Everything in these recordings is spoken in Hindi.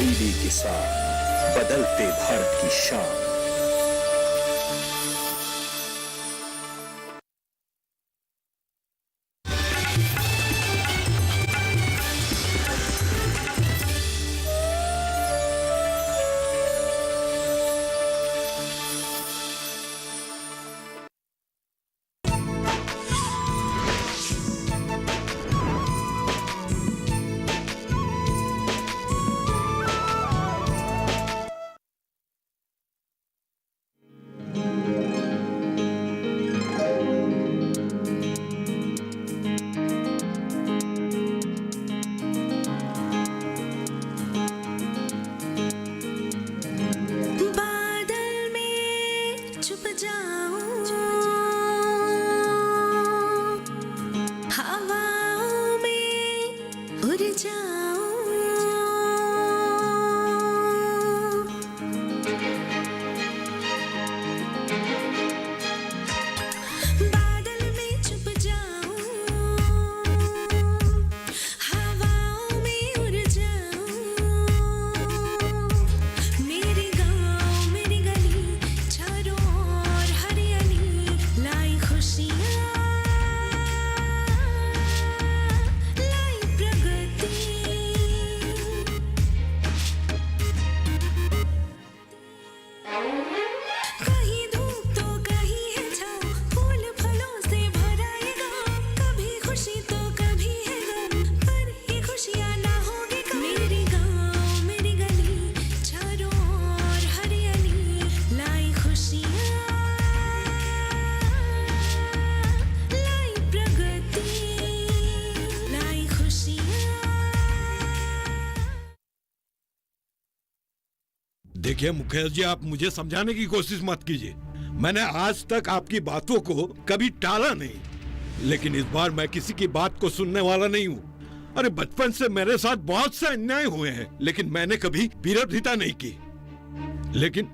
तब्दीली के साथ बदलते भारत की शान। देखिए मुखिया जी, आप मुझे समझाने की कोशिश मत कीजिए। मैंने आज तक आपकी बातों को कभी टाला नहीं, लेकिन इस बार मैं किसी की बात को सुनने वाला नहीं हूँ। अरे बचपन से मेरे साथ बहुत से अन्याय हुए हैं, लेकिन मैंने कभी विरोधिता नहीं की। लेकिन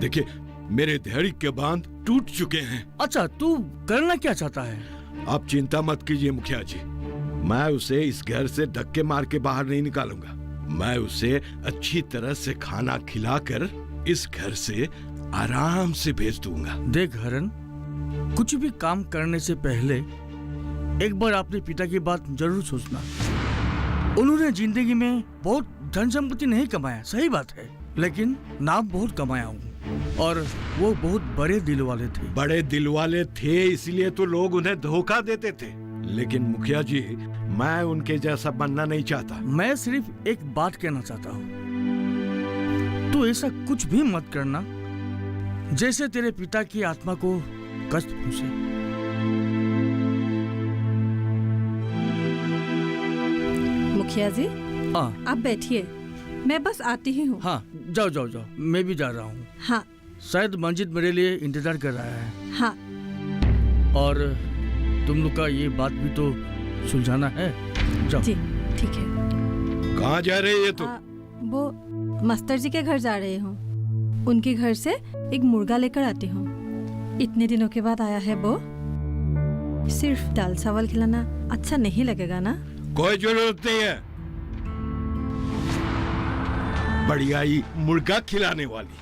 देखिए, मेरे धैर्य के बांध टूट चुके हैं। अच्छा, तू करना क्या चाहता है? आप चिंता मत कीजिए मुखिया जी, मैं उसे इस घर से धक्के मार के बाहर नहीं निकालूंगा। मैं उसे अच्छी तरह से खाना खिलाकर इस घर से आराम से भेज दूंगा। देख हरन, कुछ भी काम करने से पहले एक बार अपने पिता की बात जरूर सोचना। उन्होंने जिंदगी में बहुत धन संपत्ति नहीं कमाया, सही बात है, लेकिन नाम बहुत कमाया हूँ। और वो बहुत बड़े दिल वाले थे। बड़े दिल वाले थे, इसलिए तो लोग उन्हें धोखा देते थे। लेकिन मुखिया जी, मैं उनके जैसा बनना नहीं चाहता। मैं सिर्फ एक बात कहना चाहता हूँ, तू ऐसा कुछ भी मत करना जैसे तेरे पिता की आत्मा को कष्ट पहुंचे। मुखिया जी, हाँ, आप बैठिए, मैं बस आती ही हूँ। हाँ, जाओ जाओ जाओ, मैं भी जा रहा हूँ। हाँ। शायद मंजिल मेरे लिए इंतजार कर रहा है। हाँ। और तुम लोग का ये बात भी तो सुलझाना है। जाओ। जी ठीक है। कहाँ जा रहे हैं तुम? वो मास्टर जी के घर जा रही हूँ। उनके घर से एक मुर्गा लेकर आती हूँ। इतने दिनों के बाद आया है वो। सिर्फ दाल चावल खिलाना अच्छा नहीं लगेगा ना? कोई जरूरत नहीं है, बढ़िया ही मुर्गा खिलाने वाली।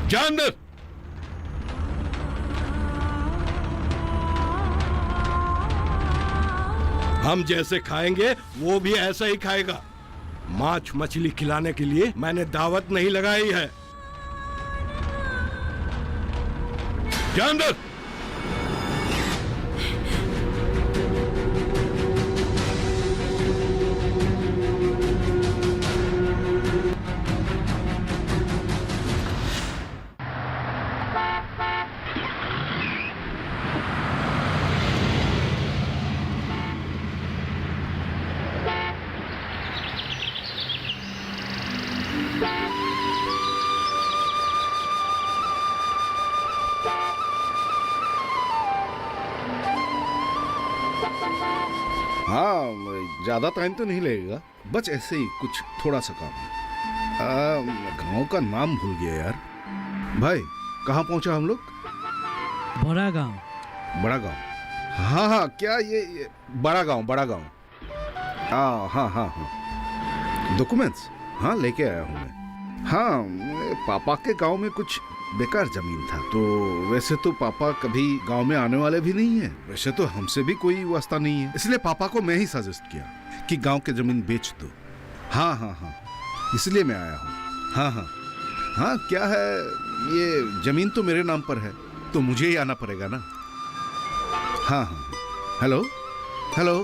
जा अंदर। हम जैसे खाएंगे वो भी ऐसा ही खाएगा। मांस मछली खिलाने के लिए मैंने दावत नहीं लगाई है। जा अंदर। हाँ, ज्यादा टाइम तो नहीं लगेगा, बस ऐसे ही कुछ थोड़ा सा काम। गांव का नाम भूल गया यार। भाई कहाँ पहुंचा हम लोग? बड़ा गांव। बड़ा गांव? हाँ हाँ, क्या ये बड़ा गांव? बड़ा गांव, हाँ हाँ हाँ हाँ। डॉक्यूमेंट्स? हाँ, लेके आया हूँ मैं। हाँ, पापा के गांव में कुछ बेकार जमीन था, तो वैसे तो पापा कभी गांव में आने वाले भी नहीं है, वैसे तो हमसे भी कोई वास्ता नहीं है, इसलिए पापा को मैं ही सजेस्ट किया कि गांव की जमीन बेच दो। हाँ हाँ हाँ, इसलिए मैं आया हूँ। हाँ हाँ हाँ, क्या है, ये जमीन तो मेरे नाम पर है, तो मुझे ही आना पड़ेगा ना। हाँ हाँ, हेलो हेलो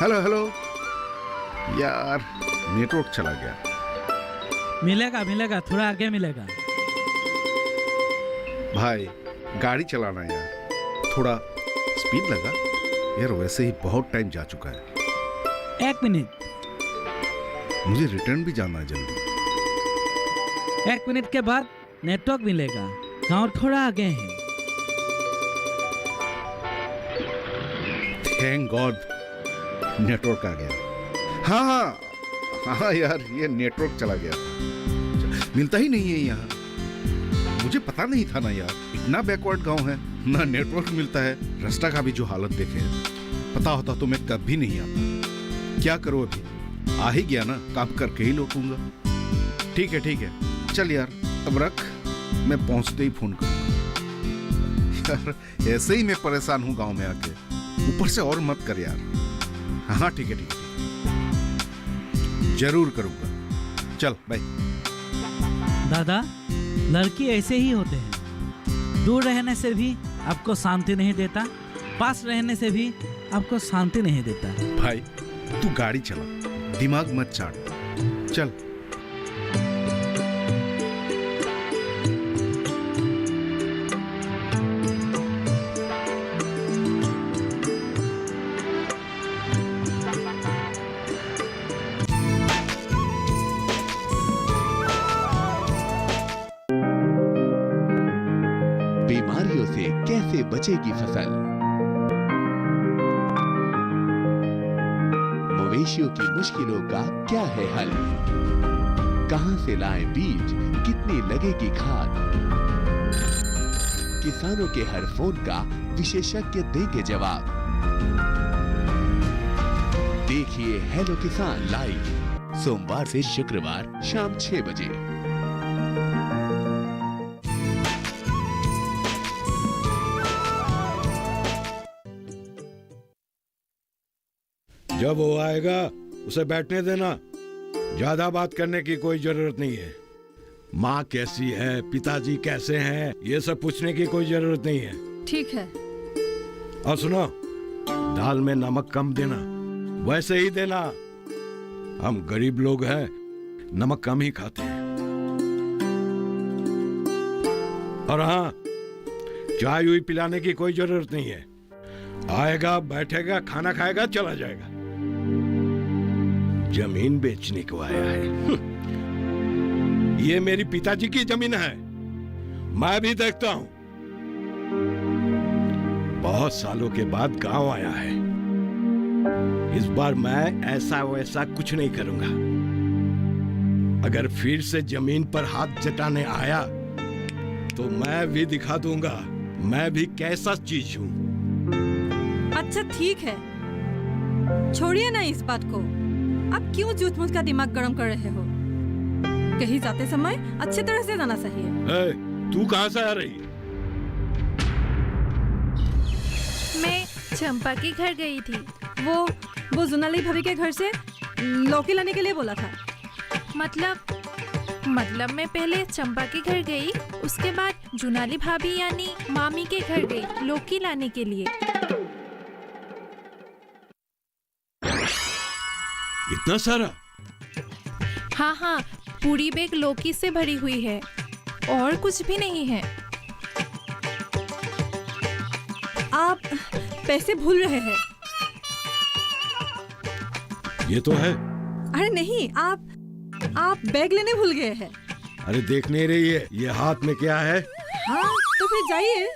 हेलो हेलो, यार नेटवर्क चला गया। मिलेगा मिलेगा, थोड़ा आगे मिलेगा। भाई गाड़ी चलाना यार, थोड़ा स्पीड लगा यार, वैसे ही बहुत टाइम जा चुका है। 1 मिनट। मुझे रिटर्न भी जाना है जल्दी। 1 मिनट के बाद नेटवर्क मिलेगा। गांव थोड़ा आगे है। थैंक गॉड नेटवर्क आ गया। हाँ हाँ हाँ यार, ये नेटवर्क चला गया, मिलता ही नहीं है यहाँ। मुझे पता नहीं था ना यार, इतना बैकवर्ड गांव है, ना नेटवर्क मिलता है, रास्ता का भी जो हालत देखे है, पता होता तो मैं कभी नहीं आता। क्या करूं, अभी आ ही गया ना, काम करके ही लौटूंगा। ठीक है ठीक है, चल यार अब रख, मैं पहुंचते ही फोन करूंगा। यार ऐसे ही मैं परेशान हूं गांव में आके, ऊपर से और मत कर यार। हाँ ठीक है ठीक है, जरूर करूंगा। चल बाय। दादा, लड़की ऐसे ही होते हैं, दूर रहने से भी आपको शांति नहीं देता, पास रहने से भी आपको शांति नहीं देता। भाई तू गाड़ी चला, दिमाग मत चाट, चल। बीमारियों से कैसे बचेगी फसल? मवेशियों की मुश्किलों का क्या है हल? कहां से लाएं बीज, कितनी लगेगी खाद? किसानों के हर फोन का विशेषज्ञ देंगे जवाब। देखिए हेलो किसान लाइव, सोमवार से शुक्रवार शाम 6 बजे। जब वो आएगा उसे बैठने देना, ज्यादा बात करने की कोई जरूरत नहीं है। माँ कैसी है, पिताजी कैसे हैं, ये सब पूछने की कोई जरूरत नहीं है। ठीक है। और सुनो, दाल में नमक कम देना, वैसे ही देना, हम गरीब लोग हैं, नमक कम ही खाते हैं। और हाँ, चाय हुई पिलाने की कोई जरूरत नहीं है, आएगा बैठेगा खाना खाएगा चला जाएगा। जमीन बेचने को आया है। ये मेरी पिताजी की जमीन है, मैं भी देखता हूं। बहुत सालों के बाद गांव आया है, इस बार मैं ऐसा वैसा कुछ नहीं करूंगा। अगर फिर से जमीन पर हाथ जटाने आया तो मैं भी दिखा दूंगा मैं भी कैसा चीज हूं। अच्छा ठीक है, छोड़िए ना इस बात को। अब क्यों झूठ मूठ का दिमाग गर्म कर रहे हो? कहीं जाते समय अच्छे तरह से जाना चाहिए। तू कहां से आ रही? मैं चंपा के घर गई थी। वो जुनाली भाभी के घर से लौकी लाने के लिए बोला था। मतलब मैं पहले चंपा के घर गई, उसके बाद जुनाली भाभी यानी मामी के घर गई लौकी लाने के लिए। इतना सारा? हाँ, पूरी बैग लौकी से भरी हुई है और कुछ भी नहीं है। आप पैसे भूल रहे हैं। ये तो है। अरे नहीं, आप बैग लेने भूल गए हैं। अरे देख नहीं रही है ये हाथ में क्या है? हाँ तो फिर जाइए।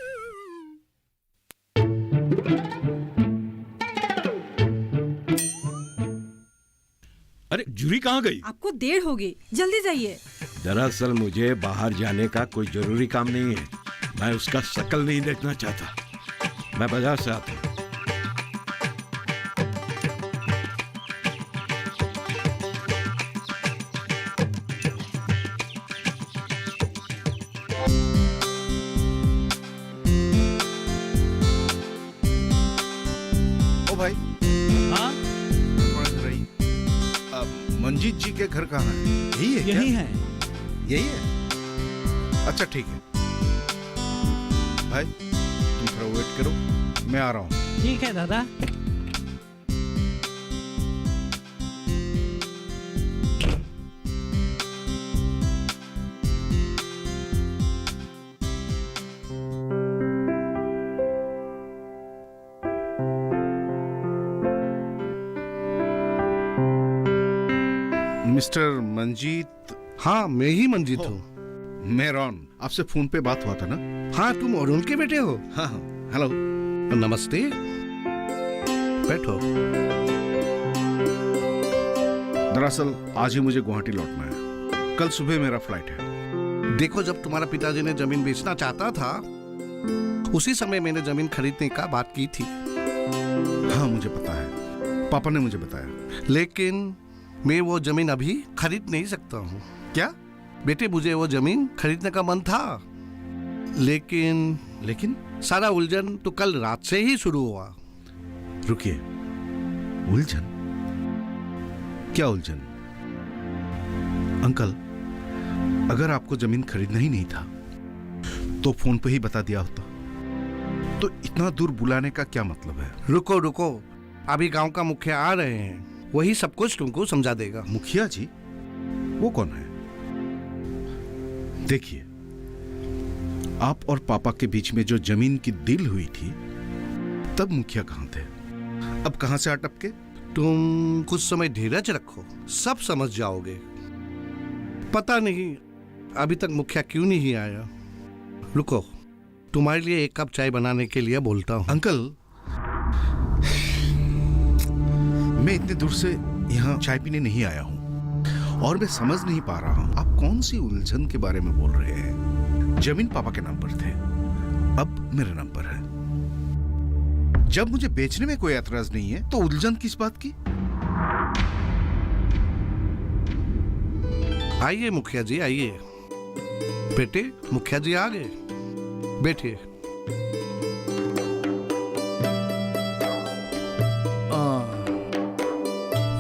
अरे जूरी कहाँ गई? आपको देर होगी, जल्दी जाइए। दरअसल मुझे बाहर जाने का कोई जरूरी काम नहीं है, मैं उसका शक्ल नहीं देखना चाहता। मैं बाजार से आता हूँ। जी के घर कहाँ है? यही है क्या? यही है। यही है? अच्छा ठीक है भाई, तुम थोड़ा वेट करो, मैं आ रहा हूँ। ठीक है दादा। मिस्टर मंजीत। हाँ, मैं ही मंजीत हूँ। मैं रॉन, आपसे फोन पे बात हुआ था ना? हाँ, तुम अरुण के बेटे हो? हाँ हाँ, हेलो। नमस्ते, बैठो। दरअसल आज ही मुझे गुवाहाटी लौटना है, कल सुबह मेरा फ्लाइट है। देखो, जब तुम्हारा पिताजी ने जमीन बेचना चाहता था, उसी समय मैंने जमीन खरीदने का बात की थी। हाँ मुझे पता है, पापा ने मुझे बताया। लेकिन मैं वो जमीन अभी खरीद नहीं सकता हूँ। क्या? बेटे, मुझे वो जमीन खरीदने का मन था, लेकिन सारा उलझन तो कल रात से ही शुरू हुआ। रुकिए, उलझन? क्या उलझन? अंकल, अगर आपको जमीन खरीदना ही नहीं था तो फोन पे ही बता दिया होता। तो इतना दूर बुलाने का क्या मतलब है? रुको रुको, अभी गांव का मुखिया आ रहे हैं, वही सब कुछ तुमको समझा देगा। मुखिया जी? वो कौन है? देखिए, आप और पापा के बीच में जो जमीन की डील हुई थी, तब मुखिया कहां थे? अब कहां से अटके? तुम कुछ समय धीरज रखो, सब समझ जाओगे। पता नहीं अभी तक मुखिया क्यों नहीं आया। रुको, तुम्हारे लिए एक कप चाय बनाने के लिए बोलता हूँ। अंकल, मैं इतने दूर से यहाँ चाय पीने नहीं आया हूँ और मैं समझ नहीं पा रहा हूँ आप कौन सी उलझन के बारे में बोल रहे हैं। जमीन पापा के नाम पर थे, अब मेरे नाम पर है। जब मुझे बेचने में कोई एतराज नहीं है तो उलझन किस बात की? आइए मुखिया जी, आइए। बेटे, मुखिया जी आ गए, बैठिए।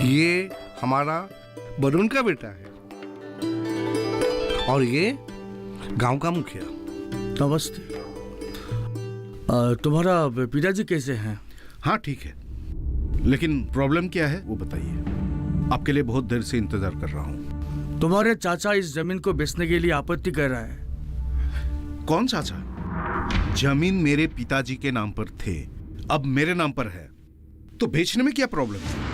ये हमारा वरुण का बेटा है और ये गांव का मुखिया। नमस्ते। तुम्हारा पिताजी कैसे हैं? हाँ ठीक है, लेकिन प्रॉब्लम क्या है वो बताइए। आपके लिए बहुत देर से इंतजार कर रहा हूँ। तुम्हारे चाचा इस जमीन को बेचने के लिए आपत्ति कर रहा है। कौन चाचा? जमीन मेरे पिताजी के नाम पर थे, अब मेरे नाम पर है, तो बेचने में क्या प्रॉब्लम है?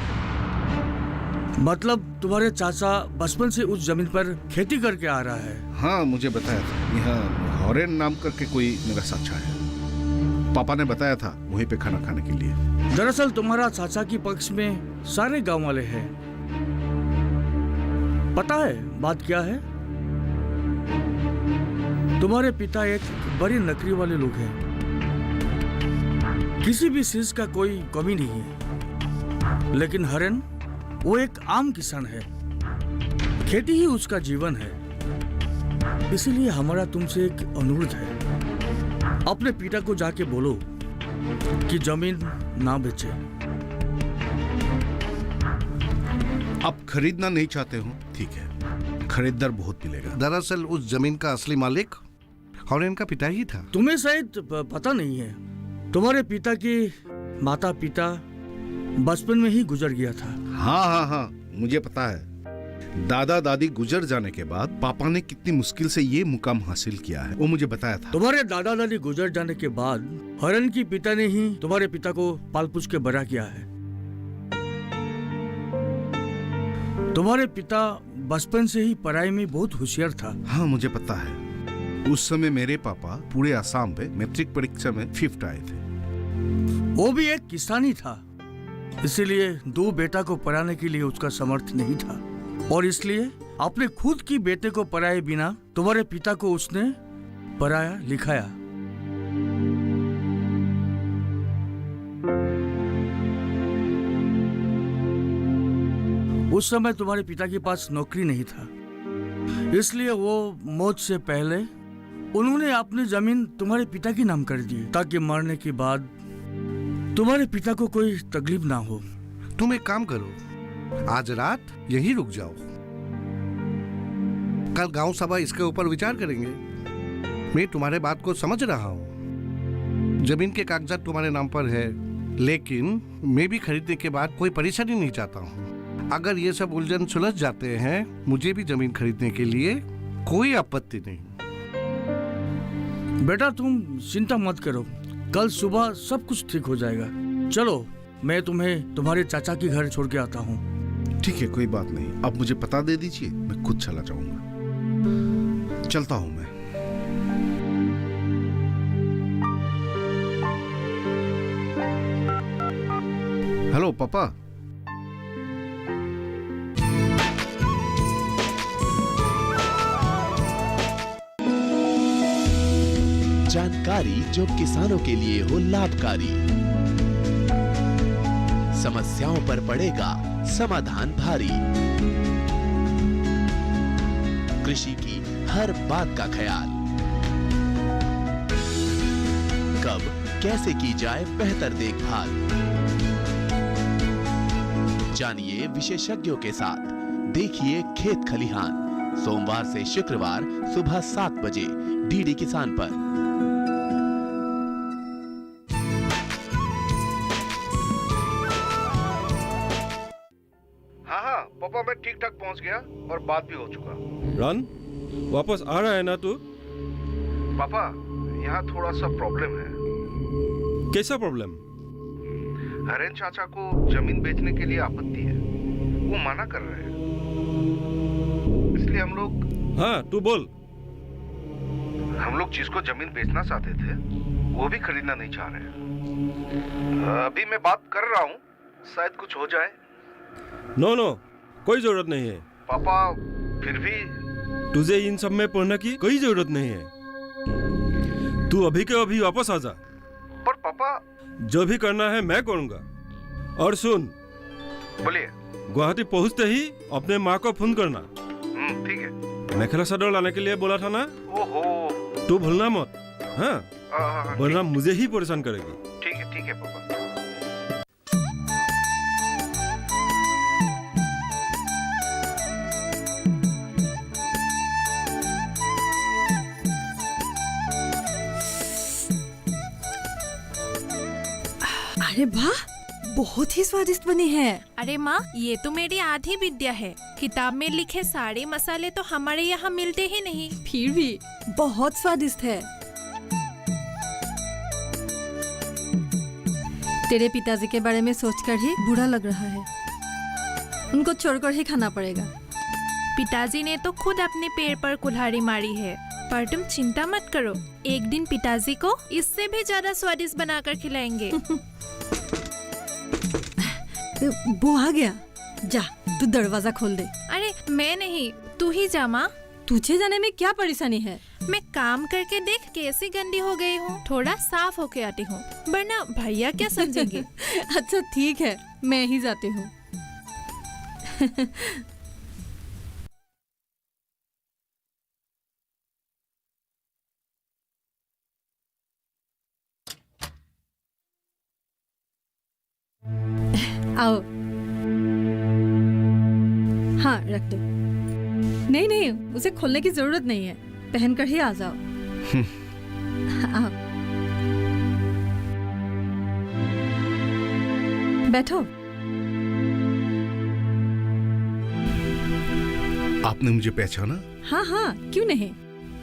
मतलब तुम्हारे चाचा बचपन से उस जमीन पर खेती करके आ रहा है? हाँ मुझे बताया था, यहाँ हॉरेन नाम करके कोई मेरा साचा है। पापा ने बताया था वहीं पे खाना खाने के लिए। दरअसल तुम्हारा चाचा की पक्ष में सारे गांव वाले हैं। पता है बात क्या है? तुम्हारे पिता एक बड़ी नौकरी वाले लोग हैं, किसी भी चीज का कोई कमी नहीं है। लेकिन हरेन, वो एक आम किसान है, खेती ही उसका जीवन है। इसीलिए हमारा तुमसे एक अनुरोध है, अपने पिता को जाके बोलो कि जमीन ना बेचे। आप खरीदना नहीं चाहते हो, ठीक है, खरीदार बहुत मिलेगा। दरअसल उस जमीन का असली मालिक हॉरेन का पिता ही था। तुम्हें शायद पता नहीं है, तुम्हारे पिता के माता पिता बचपन में ही गुजर गया था। हाँ हाँ हाँ, मुझे पता है। दादा दादी गुजर जाने के बाद पापा ने कितनी मुश्किल से ये मुकाम हासिल किया है, वो मुझे बताया था। तुम्हारे दादा दादी गुजर जाने के बाद हरन की पिता ने ही तुम्हारे पिता को पाल पोस के बड़ा किया है। तुम्हारे पिता बचपन से ही पढ़ाई में बहुत होशियार था। हाँ मुझे पता है, उस समय मेरे पापा पूरे असम पे मैट्रिक परीक्षा में 5th आए थे। वो भी एक किसान ही था, इसीलिए दो बेटा को पढ़ाने के लिए उसका सामर्थ्य नहीं था, और इसलिए अपने खुद की बेटे को पढ़ाए बिना तुम्हारे पिता को उसने पढ़ाया लिखाया। उस समय तुम्हारे पिता के पास नौकरी नहीं था, इसलिए वो मौत से पहले उन्होंने अपनी जमीन तुम्हारे पिता के नाम कर दी, ताकि मरने के बाद तुम्हारे पिता को कोई तकलीफ ना हो। तुम एक काम करो, आज रात यहीं रुक जाओ, कल गांव सभा इसके ऊपर विचार करेंगे। मैं तुम्हारे बात को समझ रहा हूँ। जमीन के कागजात तुम्हारे नाम पर है, लेकिन मैं भी खरीदने के बाद कोई परेशानी नहीं चाहता हूँ। अगर ये सब उलझन सुलझ जाते हैं, मुझे भी जमीन खरीदने के लिए कोई आपत्ति नहीं। बेटा तुम चिंता मत करो, कल सुबह सब कुछ ठीक हो जाएगा। चलो मैं तुम्हें तुम्हारे चाचा के घर छोड़ के आता हूँ। ठीक है, कोई बात नहीं, आप मुझे पता दे दीजिए, मैं खुद चला जाऊंगा। चलता हूं मैं। हेलो पापा। जानकारी जो किसानों के लिए हो लाभकारी, समस्याओं पर पड़ेगा समाधान भारी, कृषि की हर बात का ख्याल, कब कैसे की जाए बेहतर देखभाल, जानिए विशेषज्ञों के साथ, देखिए खेत खलिहान, सोमवार से शुक्रवार सुबह 7 बजे डीडी किसान पर। पापा मैं ठीक ठाक पहुंच गया और बात भी हो चुका। रन वापस आ रहा है ना तू? पापा यहाँ थोड़ा सा प्रॉब्लम है। कैसा प्रॉब्लम? हरेन चाचा को जमीन बेचने के लिए आपत्ति है, वो मना कर रहे हैं, इसलिए हम लोग। हाँ तू बोल। हम लोग जिसको जमीन बेचना चाहते थे वो भी खरीदना नहीं चाह रहे। अभी मैं बात कर रहा हूँ, शायद कुछ हो जाए। नो कोई जरूरत नहीं है पापा, फिर भी तुझे इन सब में पढ़ने की कोई जरूरत नहीं है। तू अभी के अभी वापस आ जा। पर पापा जो भी करना है मैं करूंगा। और सुन, बोलिए। गुवाहाटी पहुंचते ही अपने माँ को फोन करना। ठीक है। मेखला चादर लाने के लिए बोला था ना? ओहो, तू भूलना मत। हाँ वरना मुझे ही परेशान करेगी। ठीक है पापा। अरे वाह, बहुत ही स्वादिष्ट बनी है। अरे माँ, ये तो मेरी आधी विद्या है। किताब में लिखे सारे मसाले तो हमारे यहाँ मिलते ही नहीं, फिर भी बहुत स्वादिष्ट है। तेरे पिताजी के बारे में सोचकर ही बुरा लग रहा है। उनको छोड़कर ही खाना पड़ेगा। पिताजी ने तो खुद अपने पैर पर कुल्हाड़ी मारी है, पर तुम चिंता मत करो, एक दिन पिताजी को इससे भी ज्यादा स्वादिष्ट बनाकर खिलाएंगे। वो आ गया, जा तू दरवाजा खोल दे। अरे मैं नहीं, तू ही जा माँ। तुझे जाने में क्या परेशानी है? मैं काम करके देख कैसी गंदी हो गई हूँ, थोड़ा साफ होके आती हूँ, वरना भैया क्या समझेंगे। अच्छा ठीक है, मैं ही जाती हूँ। आओ। हाँ रख दो। नहीं, उसे खोलने की जरूरत नहीं है, पहनकर ही आ जाओ। आओ बैठो। आपने मुझे पहचाना? हाँ, क्यों नहीं।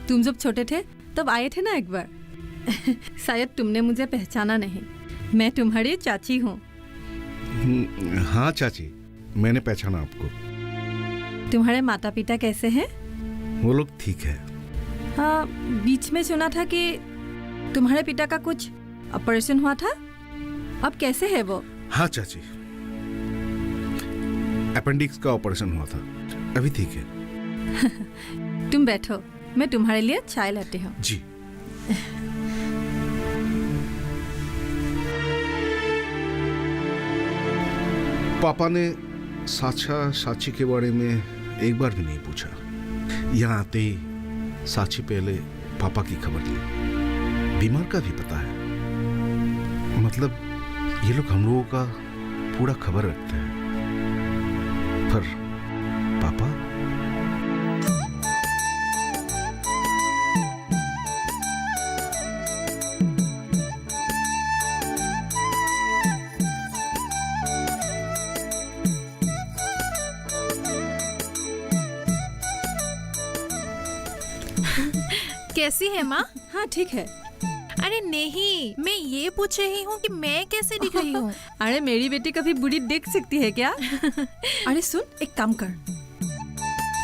तुम जब छोटे थे तब आए थे ना एक बार। शायद तुमने मुझे पहचाना नहीं। मैं तुम्हारी चाची हूँ। हाँ चाची, मैंने पहचाना आपको। तुम्हारे माता पिता कैसे हैं? वो लोग ठीक है। हाँ, बीच में सुना था कि तुम्हारे पिता का कुछ ऑपरेशन हुआ था, अब कैसे है वो? हाँ चाची, अपेंडिक्स का ऑपरेशन हुआ था, अभी ठीक है। तुम बैठो, मैं तुम्हारे लिए चाय लाती हूँ। जी। पापा ने साचा साची के बारे में एक बार भी नहीं पूछा। यहाँ आते ही साची पहले पापा की खबर ली। बीमार का भी पता है, मतलब ये लोग हम लोगों का पूरा खबर रखते हैं। पर पापा कैसी है माँ? हाँ ठीक है। अरे नहीं, मैं ये पूछ रही हूँ कि मैं कैसे दिख रही हूँ। अरे मेरी बेटी कभी बुरी देख सकती है क्या? अरे सुन, एक काम कर,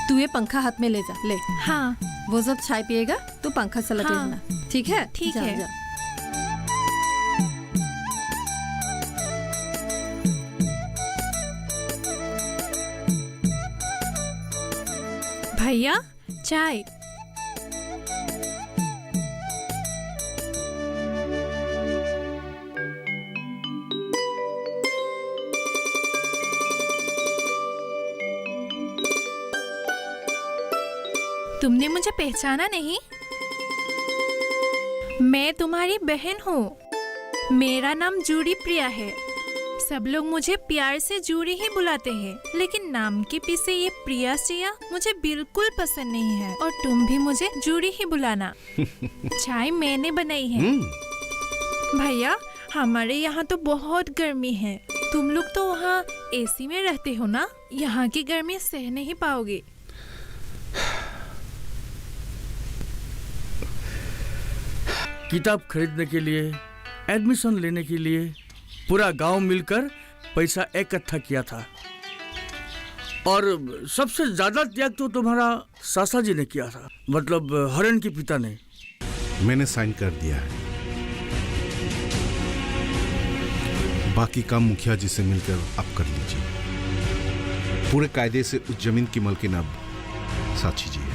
तू ये पंखा हाथ में ले जा, ले। हाँ वो जब चाय पिएगा तो पंखा चलाते हाँ। रहना, ठीक है? ठीक जा, है। जा। भैया चाय। तुमने मुझे पहचाना नहीं? मैं तुम्हारी बहन हूँ। मेरा नाम जूड़ी प्रिया है। सब लोग मुझे प्यार से जूड़ी ही बुलाते हैं, लेकिन नाम के पीछे ये प्रिया सिया मुझे बिल्कुल पसंद नहीं है। और तुम भी मुझे जूड़ी ही बुलाना। चाय मैंने बनाई है। भैया हमारे यहाँ तो बहुत गर्मी है। तुम लोग तो वहाँ एसी में रहते हो ना, यहाँ की गर्मी सह नहीं पाओगे। किताब खरीदने के लिए, एडमिशन लेने के लिए पूरा गांव मिलकर पैसा इकट्ठा किया था। और सबसे ज्यादा त्याग तो तुम्हारा सासा जी ने किया था, मतलब हरण के पिता ने। मैंने साइन कर दिया है। बाकी काम मुखिया जी से मिलकर आप कर लीजिए। पूरे कायदे से उस जमीन की मालकिन अब साक्षी जी है।